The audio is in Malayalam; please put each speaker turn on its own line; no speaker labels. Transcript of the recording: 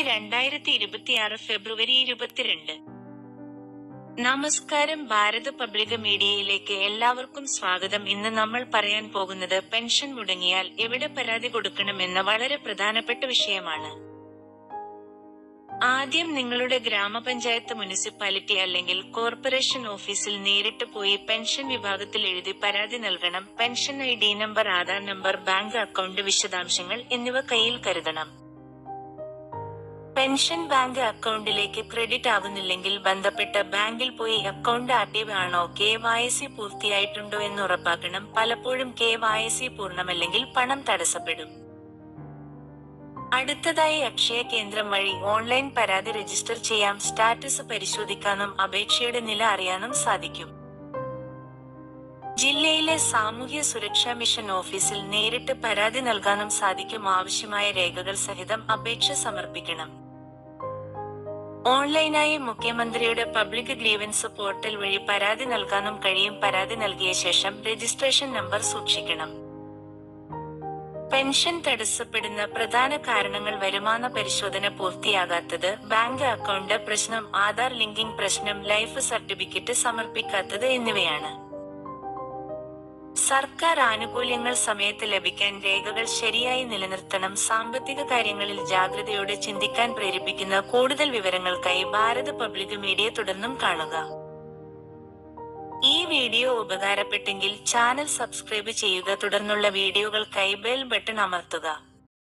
2026 ഫെബ്രുവരി 22. നമസ്കാരം. ഭാരത് പബ്ലിക് മീഡിയയിലേക്ക് എല്ലാവർക്കും സ്വാഗതം. ഇന്ന് നമ്മൾ പറയാൻ പോകുന്നത് പെൻഷൻ മുടങ്ങിയാൽ എവിടെ പരാതി കൊടുക്കണമെന്ന വളരെ പ്രധാനപ്പെട്ട വിഷയമാണ്. ആദ്യം നിങ്ങളുടെ ഗ്രാമപഞ്ചായത്ത്, മുനിസിപ്പാലിറ്റി അല്ലെങ്കിൽ കോർപ്പറേഷൻ ഓഫീസിൽ നേരിട്ട് പോയി പെൻഷൻ വിഭാഗത്തിൽ എഴുതി പരാതി നൽകണം. Pension ID number, Aadhaar number, bank account വിശദാംശങ്ങൾ എന്നിവ കയ്യിൽ കരുതണം. പെൻഷൻ ബാങ്ക് അക്കൗണ്ടിലേക്ക് ക്രെഡിറ്റ് ആവുന്നില്ലെങ്കിൽ ബന്ധപ്പെട്ട ബാങ്കിൽ പോയി അക്കൗണ്ട് ആക്റ്റീവ് ആണോ, KYC പൂർത്തിയായിട്ടുണ്ടോ എന്ന് ഉറപ്പാക്കണം. പലപ്പോഴും KYC പൂർണ്ണമല്ലെങ്കിൽ പണം തടസ്സപ്പെടും. അടുത്തതായി അക്ഷയ കേന്ദ്രം വഴി ഓൺലൈൻ പരാതി രജിസ്റ്റർ ചെയ്യാം. സ്റ്റാറ്റസ് പരിശോധിക്കാനും അപേക്ഷയുടെ നില അറിയാനും സാധിക്കും. ജില്ലയിലെ സാമൂഹ്യ സുരക്ഷാ മിഷൻ ഓഫീസിൽ നേരിട്ട് പരാതി നൽകാനും സാധിക്കും. ആവശ്യമായ രേഖകൾ സഹിതം അപേക്ഷ സമർപ്പിക്കണം. ഓൺലൈനായി മുഖ്യമന്ത്രിയുടെ പബ്ലിക് ഗ്രീവൻസ് പോർട്ടൽ വഴി പരാതി നൽകാനും കഴിയും. പരാതി നൽകിയ ശേഷം രജിസ്ട്രേഷൻ നമ്പർ സൂക്ഷിക്കണം. പെൻഷൻ തടസ്സപ്പെടുന്ന പ്രധാന കാരണങ്ങൾ: വരുമാന പരിശോധന പൂർത്തിയാകാത്തത്, ബാങ്ക് അക്കൗണ്ട് പ്രശ്നം, ആധാർ ലിങ്കിംഗ് പ്രശ്നം, ലൈഫ് സർട്ടിഫിക്കറ്റ് സമർപ്പിക്കാത്തത് എന്നിവയാണ്. സർക്കാർ ആനുകൂല്യങ്ങൾ സമയത്ത് ലഭിക്കാൻ രേഖകൾ ശരിയായി നിലനിർത്തണം. സാമ്പത്തിക കാര്യങ്ങളിൽ ജാഗ്രതയോടെ ചിന്തിക്കാൻ പ്രേരിപ്പിക്കുന്ന കൂടുതൽ വിവരങ്ങൾക്കായി ഭാരത് പബ്ലിക് മീഡിയ തുടർന്നും കാണുക. ഈ വീഡിയോ ഉപകാരപ്പെട്ടെങ്കിൽ ചാനൽ സബ്സ്ക്രൈബ് ചെയ്യുക. തുടർന്നുള്ള വീഡിയോകൾക്കായി ബെൽ ബട്ടൺ അമർത്തുക.